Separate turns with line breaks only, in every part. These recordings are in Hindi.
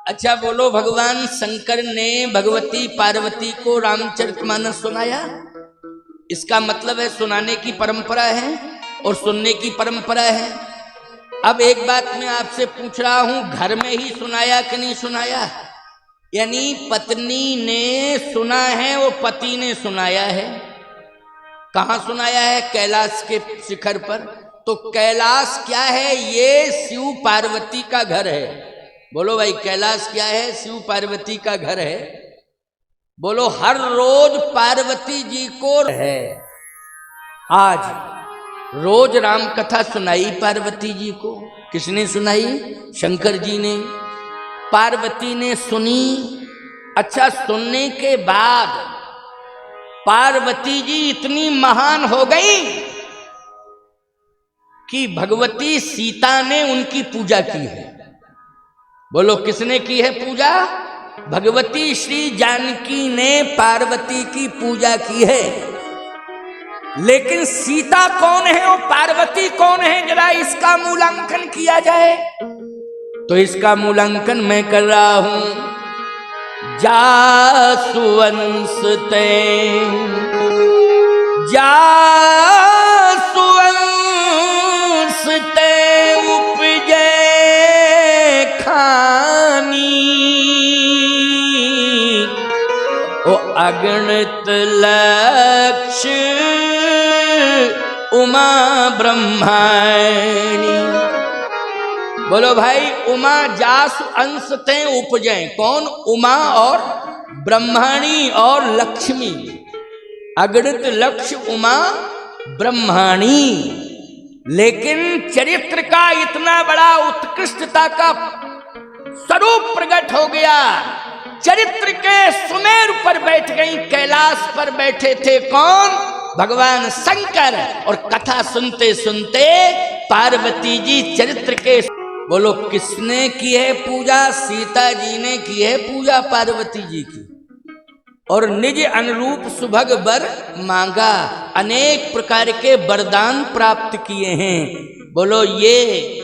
अच्छा बोलो, भगवान शंकर ने भगवती पार्वती को रामचरितमानस सुनाया? इसका मतलब है सुनाने की परंपरा है और सुनने की परंपरा है। अब एक बात मैं आपसे पूछ रहा हूं, घर में ही सुनाया कि नहीं सुनाया? यानी पत्नी ने सुना है और पति ने सुनाया है। कहां सुनाया है? कैलाश के शिखर पर। तो कैलाश क्या है? ये शिव पार्वती का घर है। बोलो भाई, कैलाश क्या है? शिव पार्वती का घर है। बोलो, हर रोज पार्वती जी को है। आज रोज राम कथा सुनाई पार्वती जी को। किसने सुनाई? शंकर जी ने। पार्वती ने सुनी। अच्छा, सुनने के बाद पार्वती जी इतनी महान हो गई कि भगवती सीता ने उनकी पूजा की है। बोलो, किसने की है पूजा? भगवती श्री जानकी ने पार्वती की पूजा की है। लेकिन सीता कौन है और पार्वती कौन है, जरा इसका मूल्यांकन किया जाए। तो इसका मूल्यांकन मैं कर रहा हूं। जासुवंश ते उपजे खानी, ओ अगणित लक्ष्य उमा ब्रह्माणी। बोलो भाई, उमा जासु अंश ते उपजे। कौन? उमा और ब्रह्माणी और लक्ष्मी। अगणित लक्ष्य उमा ब्रह्माणी। लेकिन चरित्र का इतना बड़ा उत्कृष्टता का स्वरूप प्रकट हो गया। चरित्र के सुमेरु पर बैठ गई, कैलाश पर बैठे थे कौन? भगवान शंकर। और कथा सुनते सुनते पार्वती जी चरित्र के। बोलो, किसने की है पूजा? सीता जी ने की है पूजा पार्वती जी की। और निज अनुरूप सुभग वर मांगा, अनेक प्रकार के वरदान प्राप्त किए हैं। बोलो, ये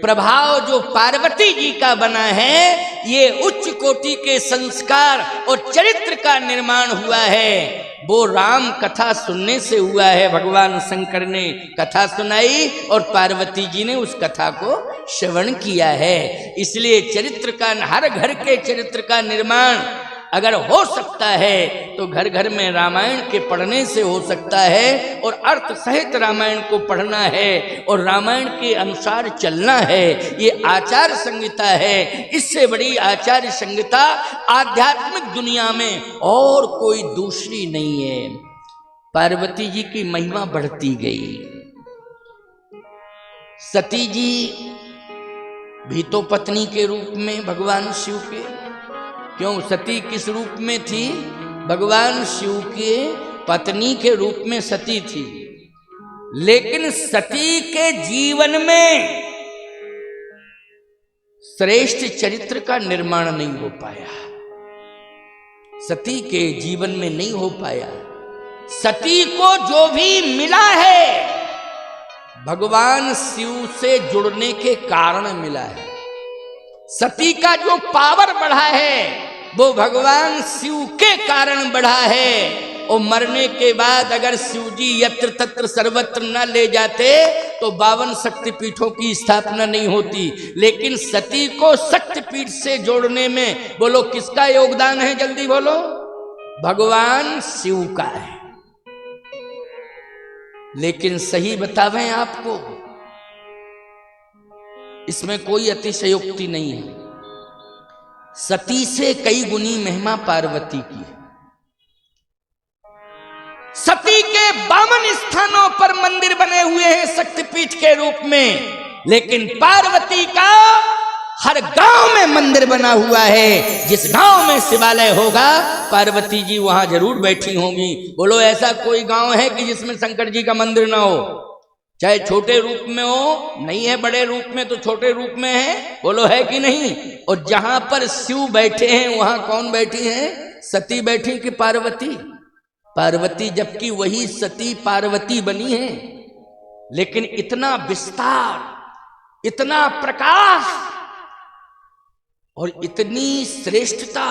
प्रभाव जो पार्वती जी का बना है, ये उच्च कोटि के संस्कार और चरित्र का निर्माण हुआ है। वो राम कथा सुनने से हुआ है। भगवान शंकर ने कथा सुनाई और पार्वती जी ने उस कथा को श्रवण किया है। इसलिए चरित्र का, हर घर के चरित्र का निर्माण अगर हो सकता है तो घर घर में रामायण के पढ़ने से हो सकता है। और अर्थ सहित रामायण को पढ़ना है और रामायण के अनुसार चलना है। ये आचार संहिता है। इससे बड़ी आचार्य संहिता आध्यात्मिक दुनिया में और कोई दूसरी नहीं है। पार्वती जी की महिमा बढ़ती गई। सती जी भी तो पत्नी के रूप में भगवान शिव के। क्यों? सती किस रूप में थी? भगवान शिव के पत्नी के रूप में सती थी। लेकिन सती के जीवन में श्रेष्ठ चरित्र का निर्माण नहीं हो पाया। सती के जीवन में नहीं हो पाया। सती को जो भी मिला है भगवान शिव से जुड़ने के कारण मिला है। सती का जो पावर बढ़ा है वो भगवान शिव के कारण बढ़ा है। और मरने के बाद अगर शिव जी यत्र तत्र सर्वत्र न ले जाते तो 52 शक्तिपीठों की स्थापना नहीं होती। लेकिन सती को शक्तिपीठ से जोड़ने में बोलो किसका योगदान है? जल्दी बोलो। भगवान शिव का है। लेकिन सही बतावें आपको, इसमें कोई अतिशयोक्ति नहीं है। सती से कई गुनी महिमा पार्वती की है। सती के 52 स्थानों पर मंदिर बने हुए हैं शक्तिपीठ के रूप में। लेकिन पार्वती का हर गांव में मंदिर बना हुआ है। जिस गांव में शिवालय होगा पार्वती जी वहां जरूर बैठी होंगी। बोलो, ऐसा कोई गांव है कि जिसमें शंकर जी का मंदिर ना हो? चाहे छोटे रूप में हो, नहीं है बड़े रूप में तो छोटे रूप में है। बोलो, है कि नहीं? और जहां पर शिव बैठे हैं वहां कौन बैठी है? सती बैठी कि पार्वती? पार्वती, जबकि वही सती पार्वती बनी है। लेकिन इतना विस्तार, इतना प्रकाश और इतनी श्रेष्ठता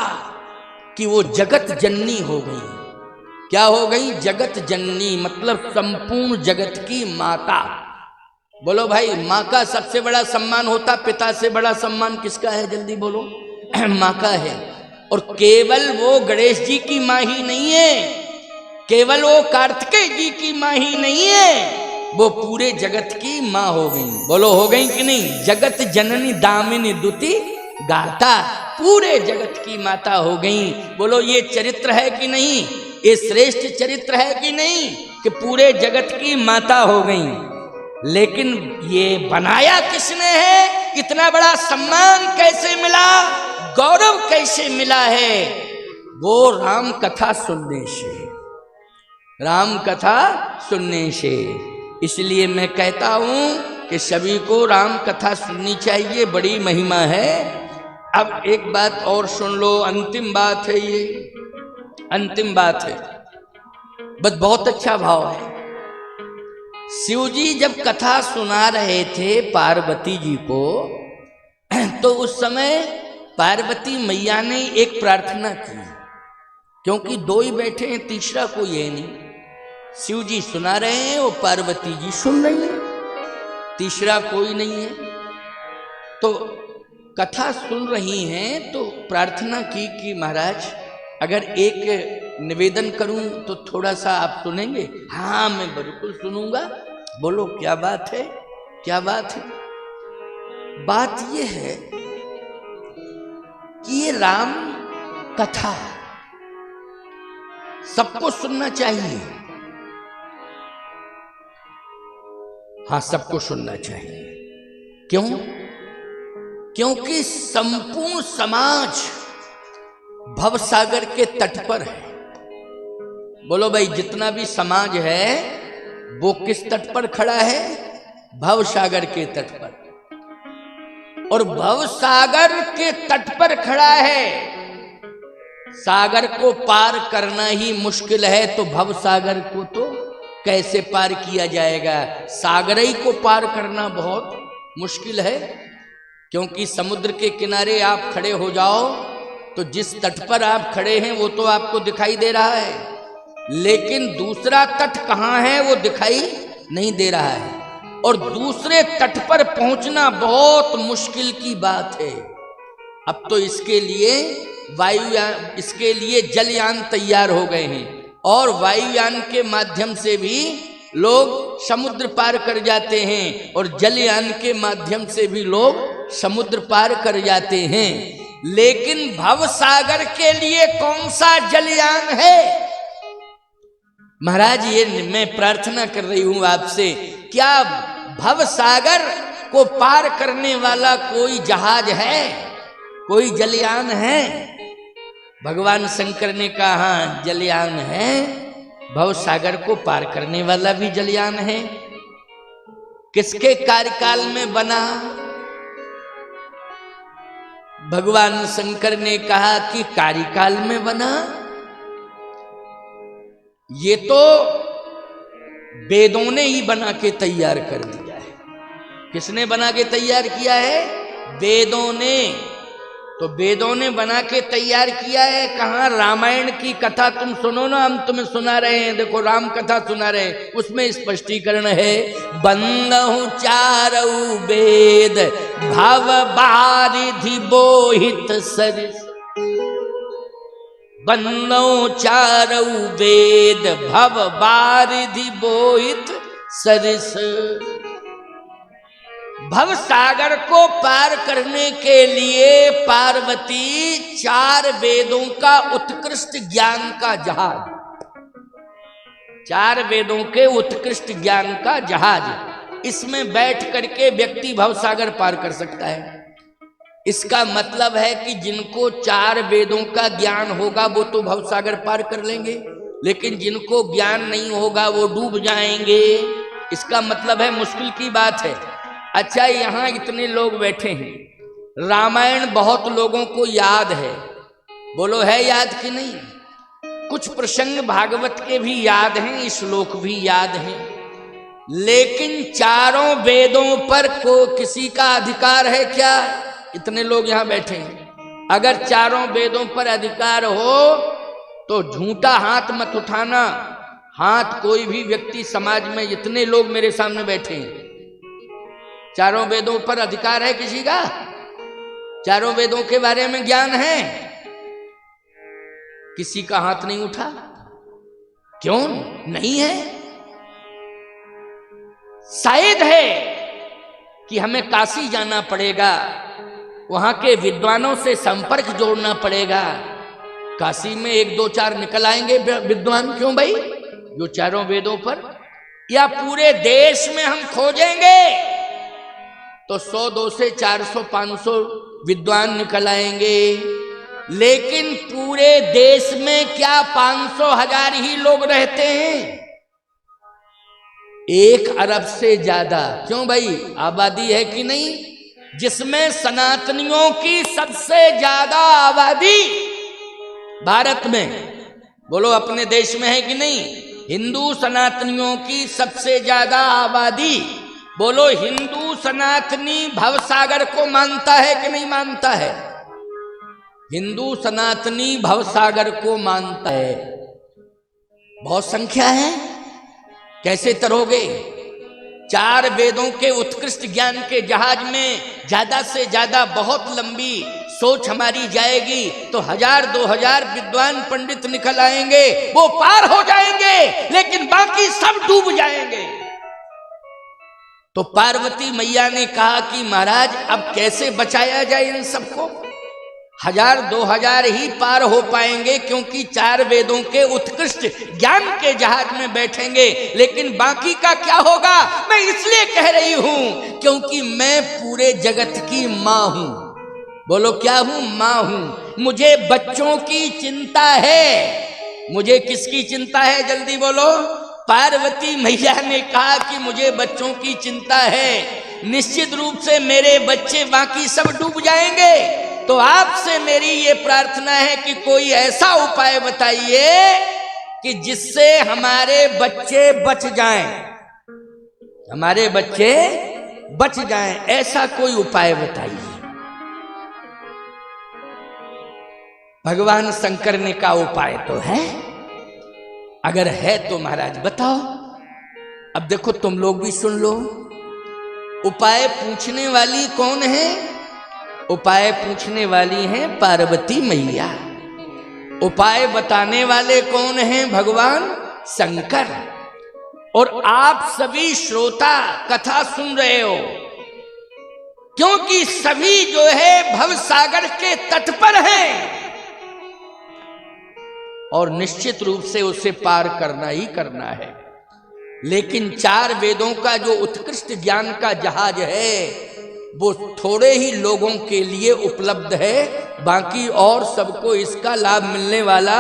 कि वो जगत जननी हो गई। क्या हो गई? जगत जननी, मतलब संपूर्ण जगत की माता। बोलो भाई, माँ का सबसे बड़ा सम्मान होता, पिता से बड़ा सम्मान किसका है? जल्दी बोलो। माँ का है। और केवल वो गणेश जी की माँ ही नहीं है, केवल वो कार्तिकेय जी की माँ ही नहीं है, वो पूरे जगत की माँ हो गई। बोलो हो गई कि नहीं? जगत जननी दामिनी दुति गाता, पूरे जगत की माता हो गई। बोलो ये चरित्र है कि नहीं? ये श्रेष्ठ चरित्र है कि नहीं कि पूरे जगत की माता हो गई। लेकिन ये बनाया किसने है? इतना बड़ा सम्मान कैसे मिला, गौरव कैसे मिला है? वो राम कथा सुनने से, राम कथा सुनने से। इसलिए मैं कहता हूं कि सभी को राम कथा सुननी चाहिए, बड़ी महिमा है। अब एक बात और सुन लो, अंतिम बात है ये, अंतिम बात है, बस बहुत अच्छा भाव है। शिव जी जब कथा सुना रहे थे पार्वती जी को, तो उस समय पार्वती मैया ने एक प्रार्थना की, क्योंकि दो ही बैठे हैं, तीसरा कोई है नहीं। शिव जी सुना रहे हैं और पार्वती जी सुन रही हैं, तीसरा कोई नहीं है। तो कथा सुन रही हैं तो प्रार्थना की कि महाराज अगर एक निवेदन करूं तो थोड़ा सा आप सुनेंगे? हाँ मैं बिल्कुल सुनूंगा। बोलो क्या बात है? क्या बात है? बात यह है कि ये राम कथा सबको सुनना चाहिए। हाँ सबको सुनना चाहिए। क्यों? क्योंकि संपूर्ण समाज भवसागर के तट पर है। बोलो भाई, जितना भी समाज है वो किस तट पर खड़ा है? भवसागर के तट पर। और भवसागर के तट पर खड़ा है, सागर को पार करना ही मुश्किल है, तो भवसागर को तो कैसे पार किया जाएगा? सागर ही को पार करना बहुत मुश्किल है, क्योंकि समुद्र के किनारे आप खड़े हो जाओ तो जिस तट पर आप खड़े हैं वो तो आपको दिखाई दे रहा है, लेकिन दूसरा तट कहाँ है वो दिखाई नहीं दे रहा है। और दूसरे तट पर पहुंचना बहुत मुश्किल की बात है। अब तो इसके लिए वायुयान, इसके लिए जलयान तैयार हो गए हैं, और वायुयान के माध्यम से भी लोग समुद्र पार कर जाते हैं, और जलयान के माध्यम से भी लोग समुद्र पार कर जाते हैं। लेकिन भवसागर के लिए कौन सा जलयान है? महाराज ये मैं प्रार्थना कर रही हूं आपसे, क्या भवसागर को पार करने वाला कोई जहाज है, कोई जलयान है? भगवान शंकर ने कहा हाँ जलयान है, भवसागर को पार करने वाला भी जलयान है। किसके कार्यकाल में बना? भगवान शंकर ने कहा कि कार्यकाल में बना। ये तो वेदों ने ही बना के तैयार कर दिया है। किसने बना के तैयार किया है? वेदों ने। तो वेदों ने बना के तैयार किया है। कहाँ? रामायण की कथा तुम सुनो ना, हम तुम्हें सुना रहे हैं, देखो राम कथा सुना रहे हैं, उसमें स्पष्टीकरण है। बंदहु चारऊ वेद भव बारिधि बोहित सरिस, बंदहु चारऊ वेद भव बारिधि बोहित सरिस। भवसागर को पार करने के लिए पार्वती 4 वेदों का उत्कृष्ट ज्ञान का जहाज, 4 वेदों के उत्कृष्ट ज्ञान का जहाज, इसमें बैठ करके व्यक्ति भवसागर पार कर सकता है। इसका मतलब है कि जिनको 4 वेदों का ज्ञान होगा वो तो भवसागर पार कर लेंगे, लेकिन जिनको ज्ञान नहीं होगा वो डूब जाएंगे। इसका मतलब है मुश्किल की बात है। अच्छा, यहाँ इतने लोग बैठे हैं, रामायण बहुत लोगों को याद है, बोलो है याद कि नहीं? कुछ प्रसंग भागवत के भी याद हैं, श्लोक भी याद हैं, लेकिन चारों वेदों पर को किसी का अधिकार है क्या? इतने लोग यहाँ बैठे हैं, अगर चारों वेदों पर अधिकार हो तो झूठा हाथ मत उठाना। हाथ कोई भी व्यक्ति समाज में, जितने लोग मेरे सामने बैठे हैं, चारों वेदों पर अधिकार है किसी का? चारों वेदों के बारे में ज्ञान है? किसी का हाथ नहीं उठा। क्यों नहीं है? शायद है कि हमें काशी जाना पड़ेगा, वहां के विद्वानों से संपर्क जोड़ना पड़ेगा। काशी में 1 2 4 निकल आएंगे विद्वान, क्यों भाई, जो चारों वेदों पर, या पूरे देश में हम खोजेंगे तो 100 200 400 500 विद्वान निकल आएंगे। लेकिन पूरे देश में क्या 500 1000 ही लोग रहते हैं? 1 अरब से ज्यादा, क्यों भाई, आबादी है कि नहीं? जिसमें सनातनियों की सबसे ज्यादा आबादी भारत में, बोलो अपने देश में है कि नहीं? हिंदू सनातनियों की सबसे ज्यादा आबादी, बोलो हिंदू सनातनी भवसागर को मानता है कि नहीं मानता है? हिंदू सनातनी भवसागर को मानता है। बहुत संख्या है, कैसे तरोगे? 4 वेदों के उत्कृष्ट ज्ञान के जहाज में ज्यादा से ज्यादा बहुत लंबी सोच हमारी जाएगी तो 1000 2000 विद्वान पंडित निकल आएंगे, वो पार हो जाएंगे, लेकिन बाकी सब डूब जाएंगे। तो पार्वती मैया ने कहा कि महाराज अब कैसे बचाया जाए इन सबको? 1000 2000 ही पार हो पाएंगे, क्योंकि 4 वेदों के उत्कृष्ट ज्ञान के जहाज में बैठेंगे, लेकिन बाकी का क्या होगा? मैं इसलिए कह रही हूं क्योंकि मैं पूरे जगत की मां हूं। बोलो क्या हूं? मां हूं। मुझे बच्चों की चिंता है। मुझे किसकी चिंता है? जल्दी बोलो। पार्वती मैया ने कहा कि मुझे बच्चों की चिंता है। निश्चित रूप से मेरे बच्चे, बाकी सब डूब जाएंगे। तो आपसे मेरी ये प्रार्थना है कि कोई ऐसा उपाय बताइए कि जिससे हमारे बच्चे बच जाएं, हमारे बच्चे बच जाएं, ऐसा कोई उपाय बताइए। भगवान शंकर ने कहा उपाय तो है, अगर है तो महाराज बताओ। अब देखो तुम लोग भी सुन लो। उपाय पूछने वाली कौन है? उपाय पूछने वाली हैं पार्वती मैया। उपाय बताने वाले कौन हैं? भगवान शंकर। और आप सभी श्रोता कथा सुन रहे हो, क्योंकि सभी जो है भवसागर के तट पर हैं और निश्चित रूप से उसे पार करना ही करना है। लेकिन 4 वेदों का जो उत्कृष्ट ज्ञान का जहाज है वो थोड़े ही लोगों के लिए उपलब्ध है, बाकी और सबको इसका लाभ मिलने वाला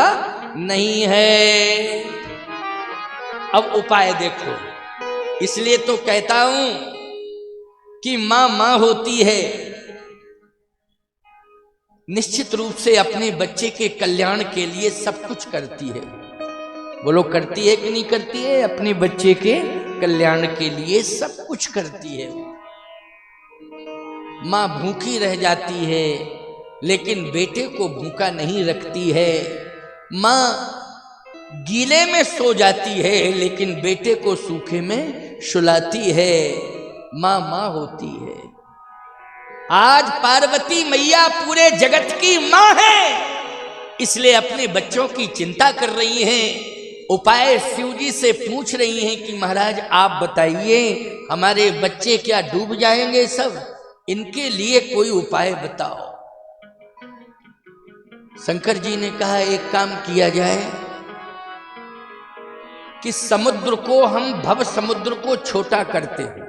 नहीं है। अब उपाय देखो, इसलिए तो कहता हूं कि मां मां होती है, निश्चित रूप से अपने बच्चे के कल्याण के लिए सब कुछ करती है। बोलो करती है कि नहीं करती है? अपने बच्चे के कल्याण के लिए सब कुछ करती है। मां भूखी रह जाती है लेकिन बेटे को भूखा नहीं रखती है। मां गीले में सो जाती है लेकिन बेटे को सूखे में सुलाती है। मां मां होती है। आज पार्वती मैया पूरे जगत की मां है, इसलिए अपने बच्चों की चिंता कर रही हैं। उपाय शिव जी से पूछ रही हैं कि महाराज आप बताइए, हमारे बच्चे क्या डूब जाएंगे सब, इनके लिए कोई उपाय बताओ। शंकर जी ने कहा एक काम किया जाए कि समुद्र को हम भव समुद्र को छोटा करते हैं।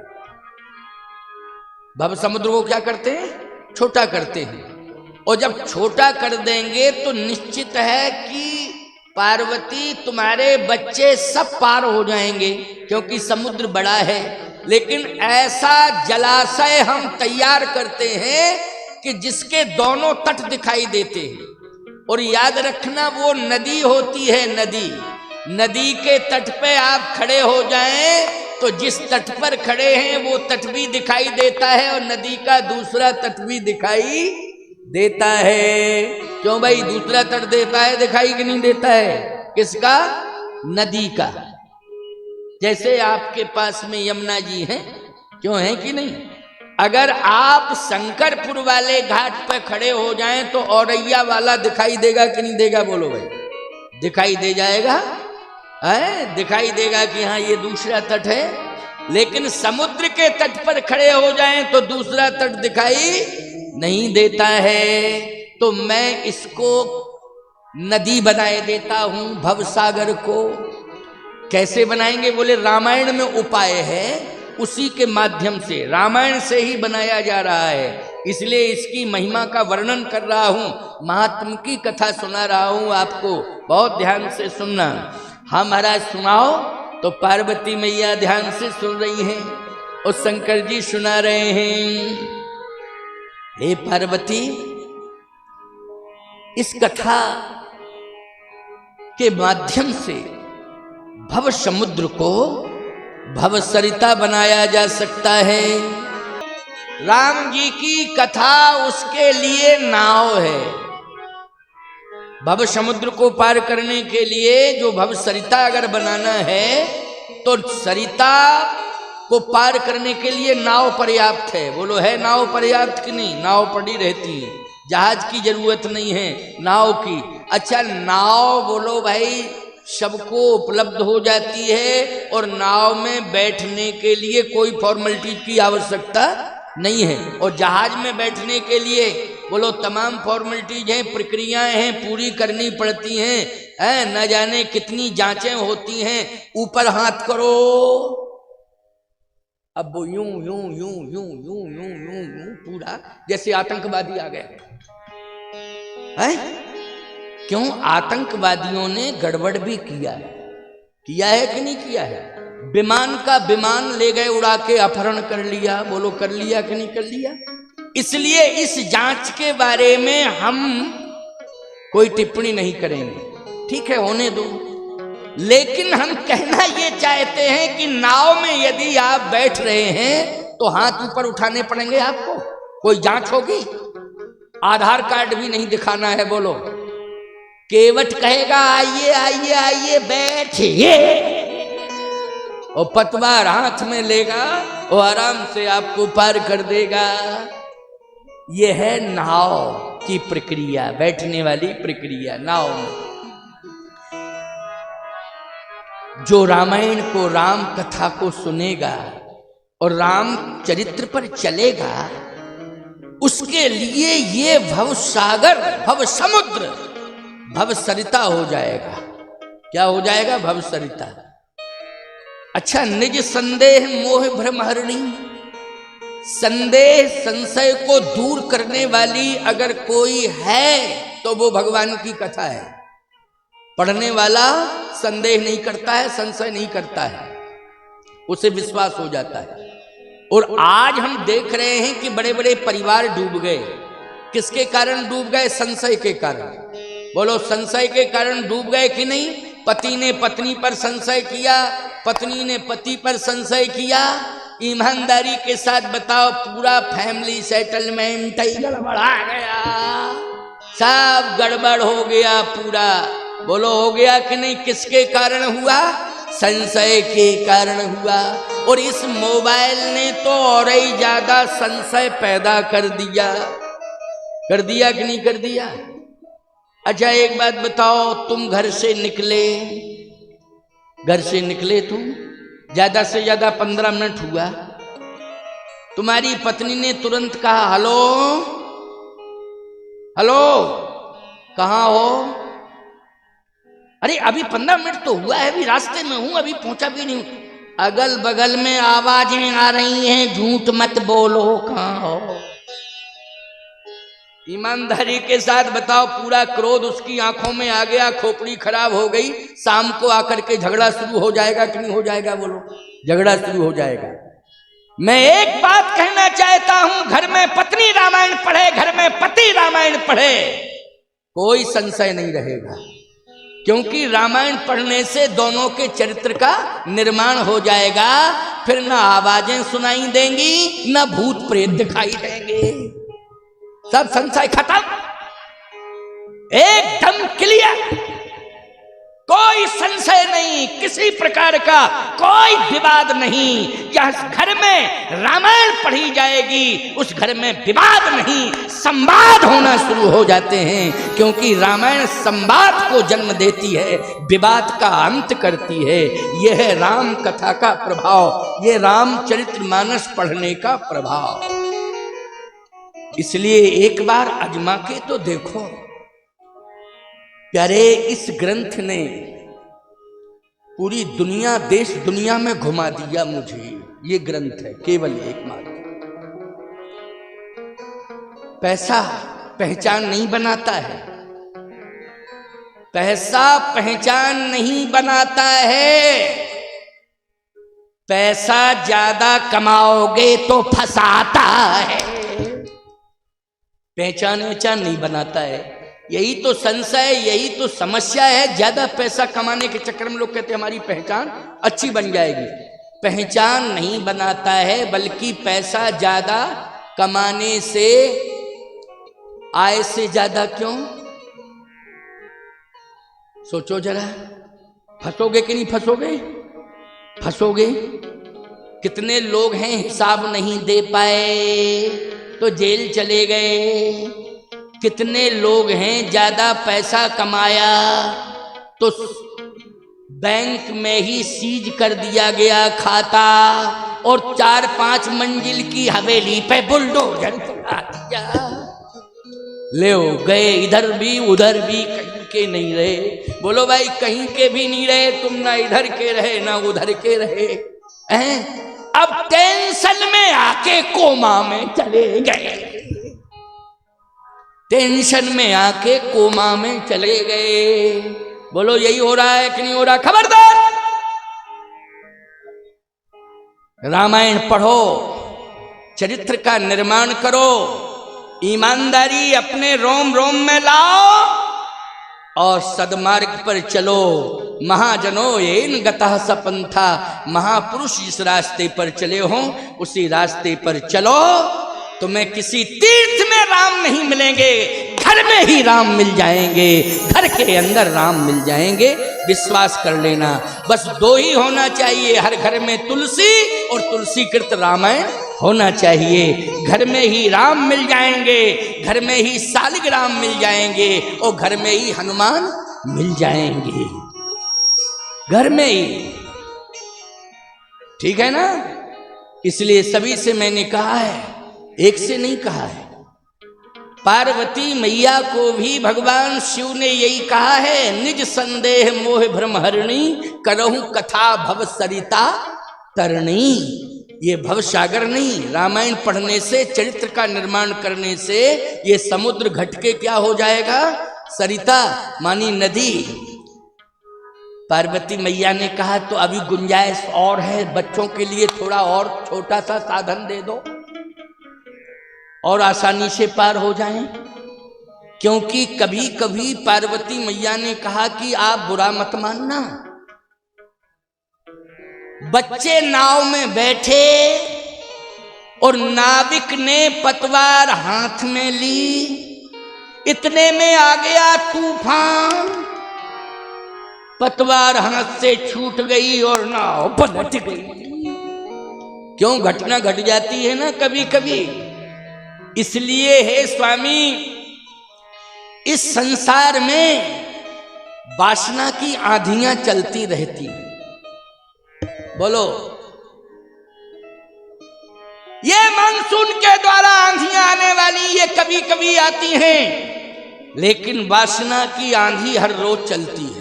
भव समुद्र को क्या करते हैं? छोटा करते हैं। और जब छोटा कर देंगे तो निश्चित है कि पार्वती तुम्हारे बच्चे सब पार हो जाएंगे, क्योंकि समुद्र बड़ा है। लेकिन ऐसा जलाशय हम तैयार करते हैं कि जिसके दोनों तट दिखाई देते हैं। और याद रखना वो नदी होती है, नदी। नदी के तट पे आप खड़े हो जाएं तो जिस तट पर खड़े हैं वो तट भी दिखाई देता है और नदी का दूसरा तट भी दिखाई देता है। क्यों भाई, दूसरा तट देता है दिखाई कि नहीं देता है? किसका? नदी का। जैसे आपके पास में यमुना जी हैं, क्यों है कि नहीं? अगर आप शंकरपुर वाले घाट पर खड़े हो जाएं तो औरैया वाला दिखाई देगा कि नहीं देगा? बोलो भाई, दिखाई दे जाएगा है, दिखाई देगा कि हाँ ये दूसरा तट है। लेकिन समुद्र के तट पर खड़े हो जाएं तो दूसरा तट दिखाई नहीं देता है। तो मैं इसको नदी बनाए देता हूं, भवसागर को। कैसे बनाएंगे? बोले रामायण में उपाय है, उसी के माध्यम से, रामायण से ही बनाया जा रहा है, इसलिए इसकी महिमा का वर्णन कर रहा हूं, महात्म की कथा सुना रहा हूं आपको। बहुत ध्यान से सुनना। हाँ महाराज सुनाओ। तो पार्वती मैया ध्यान से सुन रही हैं और शंकर जी सुना रहे हैं। हे पार्वती, इस कथा के माध्यम से भव समुद्र को भव सरिता बनाया जा सकता है। राम जी की कथा उसके लिए नाव है। भव समुद्र को पार करने के लिए जो भव सरिता अगर बनाना है तो सरिता को पार करने के लिए नाव पर्याप्त है। बोलो, है नाव पर्याप्त कि नहीं? नाव पड़ी रहती है, जहाज की जरूरत नहीं है, नाव की। अच्छा, नाव बोलो भाई सबको उपलब्ध हो जाती है और नाव में बैठने के लिए कोई फॉर्मेलिटी की आवश्यकता नहीं है। और जहाज में बैठने के लिए बोलो तमाम फॉर्मेलिटीज हैं, प्रक्रियाएं हैं, पूरी करनी पड़ती हैं, न जाने कितनी जांचें होती हैं। ऊपर हाथ करो, अब वो यूं यूं यूं यूं यूं यूं यूं यूं पूरा जैसे आतंकवादी आ गए हैं। क्यों? आतंकवादियों ने गड़बड़ भी किया है कि नहीं किया है? विमान का विमान ले गए उड़ा के, अपहरण कर लिया। बोलो, कर लिया कि नहीं कर लिया? इसलिए इस जांच के बारे में हम कोई टिप्पणी नहीं करेंगे, ठीक है, होने दो। लेकिन हम कहना ये चाहते हैं कि नाव में यदि आप बैठ रहे हैं तो हाथ ऊपर उठाने पड़ेंगे आपको। कोई जांच होगी? आधार कार्ड भी नहीं दिखाना है। बोलो, केवट कहेगा आइए आइए आइए बैठिए, और पतवार हाथ में लेगा और आराम से आपको पार कर देगा। यह है नाव की प्रक्रिया, बैठने वाली प्रक्रिया नाव में। जो रामायण को, राम कथा को सुनेगा और राम चरित्र पर चलेगा, उसके लिए ये भव सागर, भव समुद्र, भव सरिता हो जाएगा। क्या हो जाएगा? भव सरिता। अच्छा, निज संदेह मोह भ्रम हरणी, संदेह संशय को दूर करने वाली अगर कोई है तो वो भगवान की कथा है। पढ़ने वाला संदेह नहीं करता है, संशय नहीं करता है, उसे विश्वास हो जाता है। और आज हम देख रहे हैं कि बड़े बड़े परिवार डूब गए। किसके कारण डूब गए? संशय के कारण। बोलो, संशय के कारण डूब गए कि नहीं? पति ने पत्नी पर संशय किया, पत्नी ने पति पर संशय किया। ईमानदारी के साथ बताओ, पूरा फैमिली सेटलमेंट ही गड़बड़ा गया, सब गड़बड़ हो गया पूरा। बोलो, हो गया कि नहीं? किसके कारण हुआ? संशय के कारण हुआ। और इस मोबाइल ने तो और ही ज्यादा संशय पैदा कर दिया कि नहीं कर दिया? अच्छा, एक बात बताओ, तुम घर से निकले तुम, ज्यादा से ज्यादा 15 मिनट हुआ, तुम्हारी पत्नी ने तुरंत कहा हेलो हेलो, कहाँ हो? अरे अभी 15 मिनट तो हुआ है, अभी रास्ते में हूं, अभी पहुंचा भी नहीं हूं। अगल बगल में आवाजें आ रही हैं, झूठ मत बोलो, कहाँ हो? ईमानदारी के साथ बताओ, पूरा क्रोध उसकी आंखों में आ गया, खोपड़ी खराब हो गई। शाम को आकर के झगड़ा शुरू हो जाएगा कि नहीं हो जाएगा? बोलो, झगड़ा शुरू हो जाएगा। मैं एक बात कहना चाहता हूं, घर में पत्नी रामायण पढ़े, घर में पति रामायण पढ़े, कोई संशय नहीं रहेगा। क्योंकि रामायण पढ़ने से दोनों के चरित्र का निर्माण हो जाएगा। फिर ना आवाजें सुनाई देंगी, ना भूत प्रेत दिखाई देंगे। सब संशय खत्म, एकदम क्लियर, कोई संशय नहीं, किसी प्रकार का कोई विवाद नहीं। जिस घर में रामायण पढ़ी जाएगी उस घर में विवाद नहीं, संवाद होना शुरू हो जाते हैं, क्योंकि रामायण संवाद को जन्म देती है, विवाद का अंत करती है। यह है राम कथा का प्रभाव, यह रामचरितमानस पढ़ने का प्रभाव। इसलिए एक बार आजमा के तो देखो प्यारे, इस ग्रंथ ने पूरी दुनिया, देश दुनिया में घुमा दिया मुझे। ये ग्रंथ है केवल एकमात्र। पैसा पहचान नहीं बनाता है, पैसा पहचान नहीं बनाता है। पैसा ज्यादा कमाओगे तो फंसाता है, पहचान नहीं बनाता है। यही तो संशय, यही तो समस्या है। ज्यादा पैसा कमाने के चक्कर में लोग कहते हैं हमारी पहचान अच्छी बन जाएगी। पहचान नहीं बनाता है, बल्कि पैसा ज्यादा कमाने से, आय से ज्यादा क्यों, सोचो जरा, फंसोगे कि नहीं फंसोगे? फंसोगे। कितने लोग हैं हिसाब नहीं दे पाए तो जेल चले गए, कितने लोग हैं ज्यादा पैसा कमाया तो बैंक में ही सीज कर दिया गया खाता और 4-5 मंजिल की हवेली पे बुलडोजर चला दिया। ले गए इधर भी उधर भी, कहीं के नहीं रहे। बोलो भाई, कहीं के भी नहीं रहे तुम, ना इधर के रहे ना उधर के रहे हैं। अब टेंशन में आके कोमा में चले गए, टेंशन में आके कोमा में चले गए। बोलो यही हो रहा है कि नहीं हो रहा? खबरदार, रामायण पढ़ो, चरित्र का निर्माण करो, ईमानदारी अपने रोम रोम में लाओ और सदमार्ग पर चलो। महाजनो येन गतः सपंथा, महापुरुष जिस रास्ते पर चले हों उसी रास्ते पर चलो। तुम्हें किसी तीर्थ में राम नहीं मिलेंगे, घर में ही राम मिल जाएंगे, घर के अंदर राम मिल जाएंगे, विश्वास कर लेना। बस 2 ही होना चाहिए, हर घर में तुलसी और तुलसीकृत रामायण होना चाहिए। घर में ही राम मिल जाएंगे, घर में ही शालिग्राम मिल जाएंगे और घर में ही हनुमान मिल जाएंगे, घर में ही। ठीक है ना? इसलिए सभी से मैंने कहा है, एक से नहीं कहा है। पार्वती मैया को भी भगवान शिव ने यही कहा है, निज संदेह मोह भ्रम हरणी, करहु कथा भव सरिता तरणी। ये भव सागर नहीं, रामायण पढ़ने से, चरित्र का निर्माण करने से ये समुद्र घट के क्या हो जाएगा? सरिता मानी नदी। पार्वती मैया ने कहा तो अभी गुंजाइश और है, बच्चों के लिए थोड़ा और छोटा सा साधन दे दो और आसानी से पार हो जाएं। क्योंकि कभी कभी पार्वती मैया ने कहा कि आप बुरा मत मानना, बच्चे नाव में बैठे और नाविक ने पतवार हाथ में ली, इतने में आ गया तूफान, पतवार हाथ से छूट गई और नाव पलट गई। क्यों? घटना घट जाती है ना कभी कभी। इसलिए हे स्वामी, इस संसार में वासना की आंधियां चलती रहती हैं। बोलो, ये मानसून के द्वारा आंधियां आने वाली ये कभी कभी आती हैं, लेकिन वासना की आंधी हर रोज चलती है।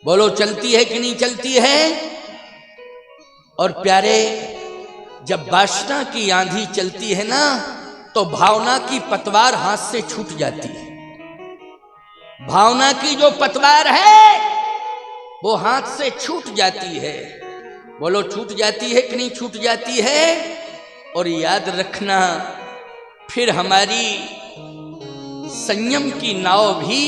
बोलो, चलती है कि नहीं चलती है? और प्यारे, जब वासना की आंधी चलती है ना, तो भावना की पतवार हाथ से छूट जाती है। भावना की जो पतवार है वो हाथ से छूट जाती है। बोलो, छूट जाती है कि नहीं छूट जाती है? और याद रखना, फिर हमारी संयम की नाव भी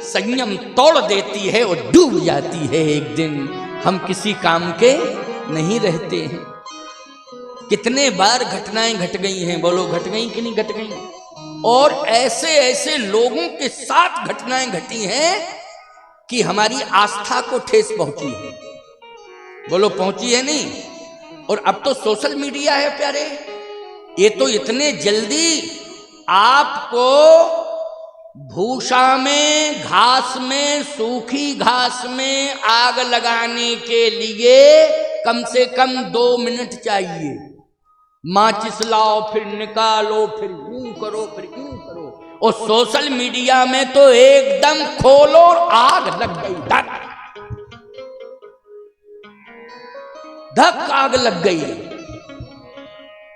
संयम तोड़ देती है और डूब जाती है। एक दिन हम किसी काम के नहीं रहते हैं। कितने बार घटनाएं घट गई हैं? बोलो, घट गई कि नहीं घट गई? और ऐसे ऐसे लोगों के साथ घटनाएं घटी हैं कि हमारी आस्था को ठेस पहुंची है। बोलो पहुंची है नहीं। और अब तो सोशल मीडिया है प्यारे, ये तो इतने जल्दी आपको भूसा में, घास में, सूखी घास में आग लगाने के लिए कम से कम 2 मिनट चाहिए। माचिस लाओ, फिर निकालो, फिर यूं करो, फिर यूं करो। और सोशल मीडिया में तो एकदम खोलो और आग लग गई, धक धक आग लग गई।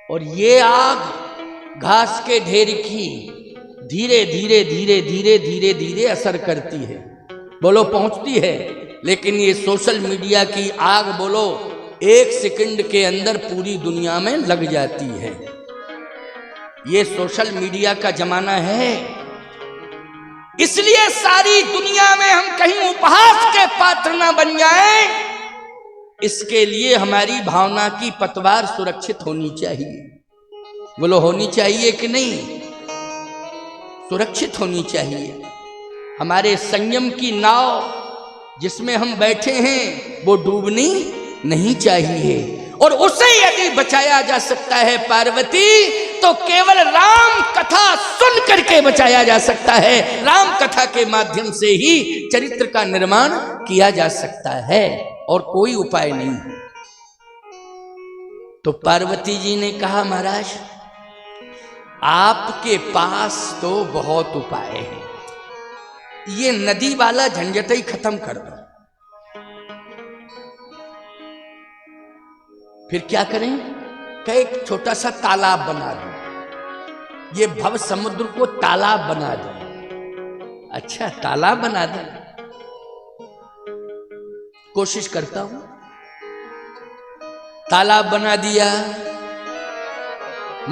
और ये आग घास के ढेर की धीरे धीरे धीरे धीरे धीरे धीरे असर करती है। बोलो पहुंचती है। लेकिन ये सोशल मीडिया की आग बोलो 1 सेकंड के अंदर पूरी दुनिया में लग जाती है। ये सोशल मीडिया का जमाना है। इसलिए सारी दुनिया में हम कहीं उपहास के पात्र ना बन जाएं, इसके लिए हमारी भावना की पतवार सुरक्षित होनी चाहिए। बोलो होनी चाहिए कि नहीं? सुरक्षित होनी चाहिए। हमारे संयम की नाव जिसमें हम बैठे हैं वो डूबनी नहीं चाहिए। और उसे यदि बचाया जा सकता है पार्वती, तो केवल राम कथा सुन करके बचाया जा सकता है। राम कथा के माध्यम से ही चरित्र का निर्माण किया जा सकता है, और कोई उपाय नहीं। तो पार्वती जी ने कहा महाराज आपके पास तो बहुत उपाय है, ये नदी वाला झंझट ही खत्म कर दो। फिर क्या करें? कहे एक छोटा सा तालाब बना दो, ये भव समुद्र को तालाब बना दो। अच्छा तालाब बना दो, कोशिश करता हूं। तालाब बना दिया।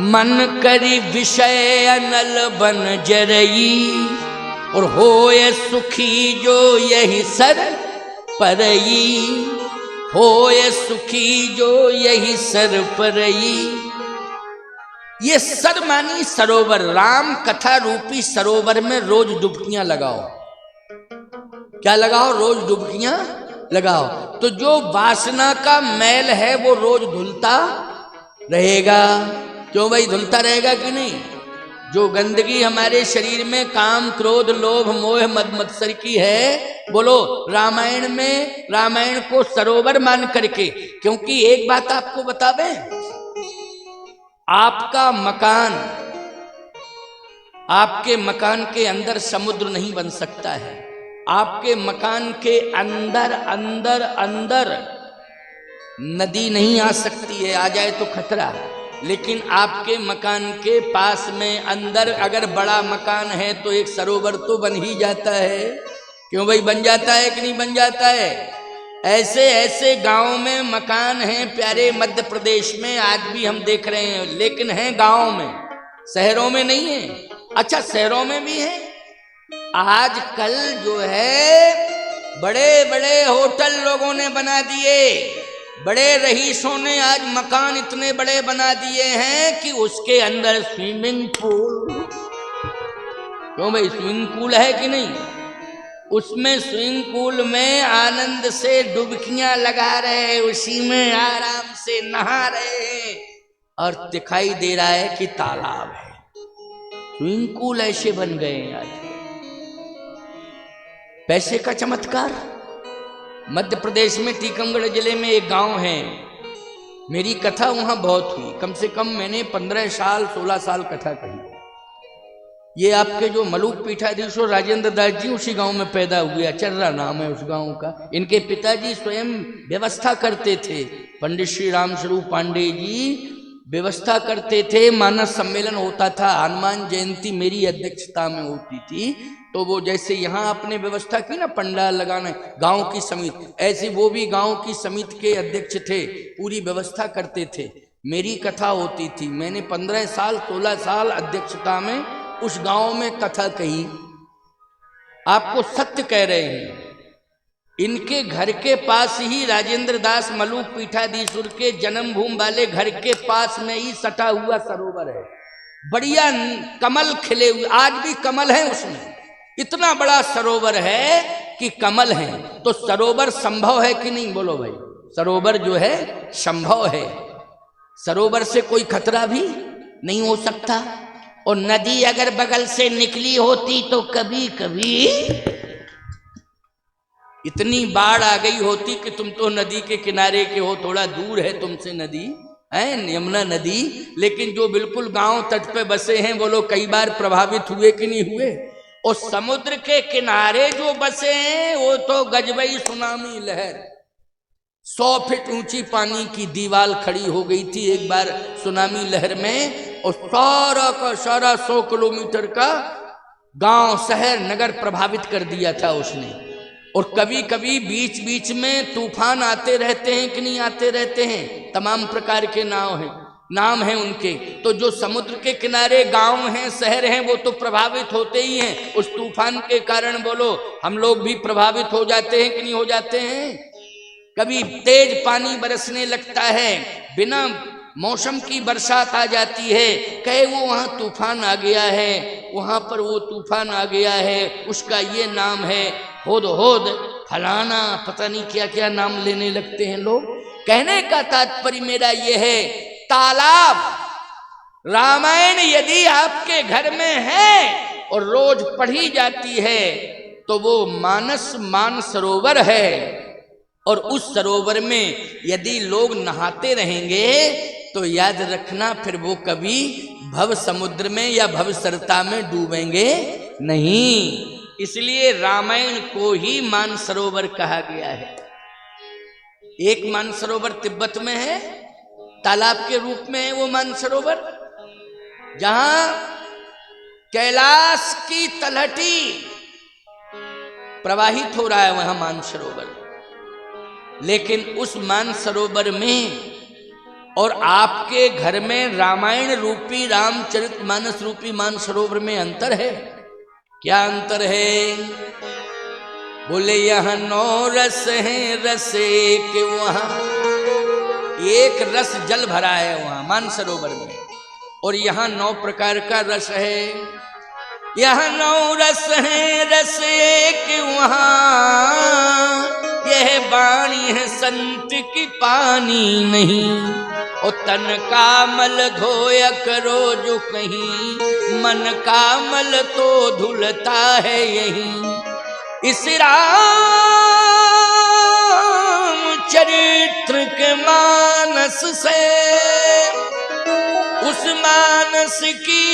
मन करी विषय अनल बन जरई, और होए सुखी जो यही सर परई। होए सुखी जो यही सर परई। ये सर मानी सरोवर, राम कथा रूपी सरोवर में रोज डुबकियां लगाओ। क्या लगाओ? रोज डुबकियां लगाओ। तो जो वासना का मैल है वो रोज धुलता रहेगा। क्यों भाई? धुलता रहेगा कि नहीं? जो गंदगी हमारे शरीर में काम, क्रोध, लोभ, मोह, मद मत्सर की है, बोलो रामायण में रामायण को सरोवर मान करके। क्योंकि एक बात आपको बता दें, आपका मकान, आपके मकान के अंदर समुद्र नहीं बन सकता है। आपके मकान के अंदर अंदर अंदर नदी नहीं आ सकती है, आ जाए तो खतरा। लेकिन आपके मकान के पास में अंदर अगर बड़ा मकान है तो एक सरोवर तो बन ही जाता है। क्यों भाई? बन जाता है कि नहीं बन जाता है? ऐसे ऐसे गांव में मकान हैं प्यारे, मध्य प्रदेश में आज भी हम देख रहे हैं, लेकिन हैं गांव में, शहरों में नहीं है। अच्छा शहरों में भी है। आजकल जो है बड़े बड़े होटल लोगों ने बना दिए, बड़े रईसों ने आज मकान इतने बड़े बना दिए हैं कि उसके अंदर स्विमिंग पूल। क्यों भाई? स्विमिंग पूल है कि नहीं? उसमें स्विमिंग पूल में आनंद से डुबकियां लगा रहे हैं, उसी में आराम से नहा रहे हैं, और दिखाई दे रहा है कि तालाब है। स्विमिंग पूल ऐसे बन गए हैं आज। पैसे का चमत्कार। मध्य प्रदेश में टीकमगढ़ जिले में एक गांव है, मेरी कथा वहां बहुत हुई। कम से कम मैंने 15 साल 16 साल कथा कही। ये आपके जो मलूक पीठाधीश और राजेंद्र दास जी उसी गांव में पैदा हुए। अचर्रा नाम है उस गांव का। इनके पिताजी स्वयं व्यवस्था करते थे। पंडित श्री राम स्वरूप पांडे जी व्यवस्था करते थे। मानस सम्मेलन होता था, हनुमान जयंती मेरी अध्यक्षता में होती थी। तो वो जैसे यहाँ आपने व्यवस्था की ना पंडाल लगाना गांव की समिति, ऐसी वो भी गांव की समिति के अध्यक्ष थे, पूरी व्यवस्था करते थे। मेरी कथा होती थी। मैंने 15 साल 16 साल अध्यक्षता में उस गांव में कथा कही। आपको सत्य कह रहे हैं, इनके घर के पास ही राजेंद्र दास मलूक पीठाधीश्वर के जन्मभूमि वाले घर के पास में ही सटा हुआ सरोवर है। बढ़िया कमल खिले हुए, आज भी कमल है उसमें, इतना बड़ा सरोवर है कि कमल है। तो सरोवर संभव है कि नहीं, बोलो भाई? सरोवर जो है संभव है, सरोवर से कोई खतरा भी नहीं हो सकता। और नदी अगर बगल से निकली होती तो कभी कभी इतनी बाढ़ आ गई होती कि तुम तो नदी के किनारे के हो, थोड़ा दूर है तुमसे नदी है, यमुना नदी, लेकिन जो बिल्कुल गांव तट पे बसे हैं वो लोग कई बार प्रभावित हुए कि नहीं हुए। और समुद्र के किनारे जो बसे हैं वो तो गजबई सुनामी लहर, 100 फीट ऊंची पानी की दीवार खड़ी हो गई थी एक बार सुनामी लहर में, और सारा का सारा 100 किलोमीटर का गांव शहर नगर प्रभावित कर दिया था उसने। और कभी कभी बीच बीच में तूफान आते रहते हैं कि नहीं आते रहते हैं, तमाम प्रकार के नाम हैं उनके। तो जो समुद्र के किनारे गांव हैं शहर हैं वो तो प्रभावित होते ही हैं, उस तूफान के कारण बोलो हम लोग भी प्रभावित हो जाते हैं कि नहीं हो जाते हैं। कभी तेज पानी बरसने लगता है, बिना मौसम की बरसात आ जाती है, कहे वो वहाँ तूफान आ गया है, वहाँ पर वो तूफान आ गया है, उसका ये नाम है होद होद फलाना, पता नहीं क्या क्या नाम लेने लगते हैं लोग। कहने का तात्पर्य मेरा ये है, तालाब रामायण यदि आपके घर में है और रोज पढ़ी जाती है तो वो मानस मानसरोवर है। और उस सरोवर में यदि लोग नहाते रहेंगे तो याद रखना फिर वो कभी भव समुद्र में या भव सरता में डूबेंगे नहीं। इसलिए रामायण को ही मानसरोवर कहा गया है। एक मानसरोवर तिब्बत में है, तालाब के रूप में है वो मानसरोवर, जहां कैलाश की तलहटी प्रवाहित हो रहा है वहां मानसरोवर। लेकिन उस मानसरोवर में और आपके घर में रामायण रूपी रामचरितमानस रूपी मानसरोवर में अंतर है। क्या अंतर है? बोले यहाँ 9 रस हैं, रस एक वहां, एक रस जल भरा है वहां मानसरोवर में, और यहाँ 9 प्रकार का रस है। यहाँ 9 रस हैं, रस एक वहां, यह वाणी है संत की पानी नहीं। और तन का मल धोया करो जो कहीं, मन का मल तो धुलता है यही। इस राम चरित्र के मानस से उस मानस की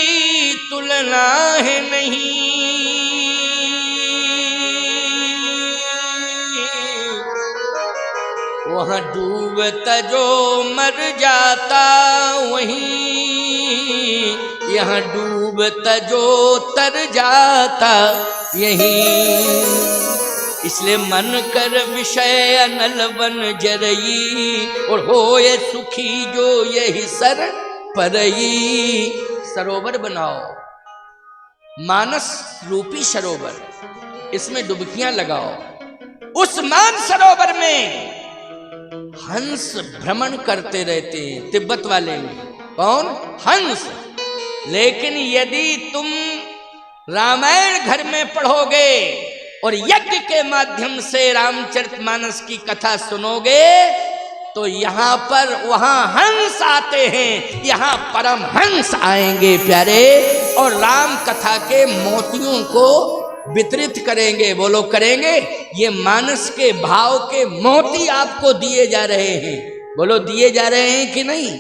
तुलना है नहीं। वहाँ डूबता जो मर जाता वहीं, यहाँ डूबता जो तर जाता यहीं। इसलिए मन कर विषय अनल बन जरई, और होए सुखी जो यही सर परई। सरोवर बनाओ, मानस रूपी सरोवर, इसमें डुबकियां लगाओ। उस मान सरोवर में हंस भ्रमण करते रहते हैं, तिब्बत वाले में। कौन? हंस। लेकिन यदि तुम रामायण घर में पढ़ोगे और यज्ञ के माध्यम से रामचरितमानस की कथा सुनोगे तो यहाँ पर वहां हंस आते हैं, यहाँ परम हंस आएंगे प्यारे, और राम कथा के मोतियों को वितरित करेंगे। बोलो करेंगे। ये मानस के भाव के मोती आपको दिए जा रहे हैं। बोलो दिए जा रहे हैं कि नहीं?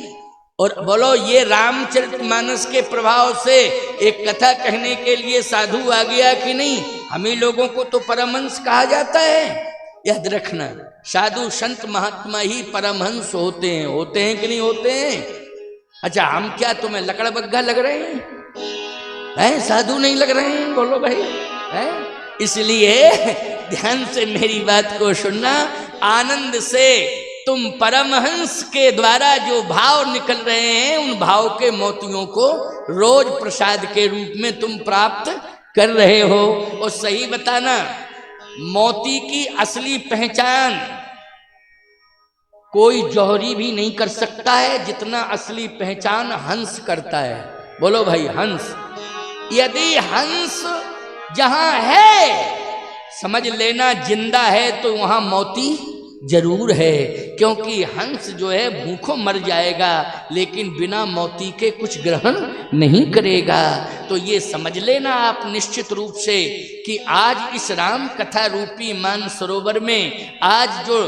और बोलो ये रामचरितमानस के प्रभाव से एक कथा कहने के लिए साधु आ गया कि नहीं? हम ही लोगों को तो परमहंस कहा जाता है। याद रखना, साधु संत महात्मा ही परमहंस होते हैं कि नहीं होते हैं? अच्छा, हम क्या तुम्हें लकड़बग्गा लग रहे हैं? साधु नहीं लग रहे हैं? बोलो भाई है। इसलिए ध्यान से मेरी बात को सुनना, आनंद से तुम परमहंस के द्वारा जो भाव निकल रहे हैं उन भाव के मोतियों को रोज प्रसाद के रूप में तुम प्राप्त कर रहे हो। और सही बताना, मोती की असली पहचान कोई जौहरी भी नहीं कर सकता है जितना असली पहचान हंस करता है। बोलो भाई हंस। यदि हंस जहां है समझ लेना जिंदा है तो वहां मौती जरूर है, क्योंकि हंस जो है भूखों मर जाएगा लेकिन बिना मौती के कुछ ग्रहण नहीं करेगा। तो ये समझ लेना आप निश्चित रूप से कि आज इस राम कथा रूपी मान सरोवर में आज जो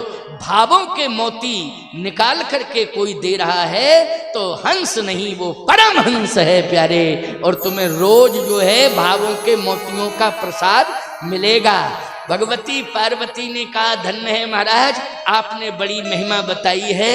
भावों के मोती निकाल करके कोई दे रहा है तो हंस नहीं, वो परम हंस है प्यारे। और तुम्हें रोज जो है भावों के मोतियों का प्रसाद मिलेगा। भगवती पार्वती ने कहा धन्य है महाराज, आपने बड़ी महिमा बताई है।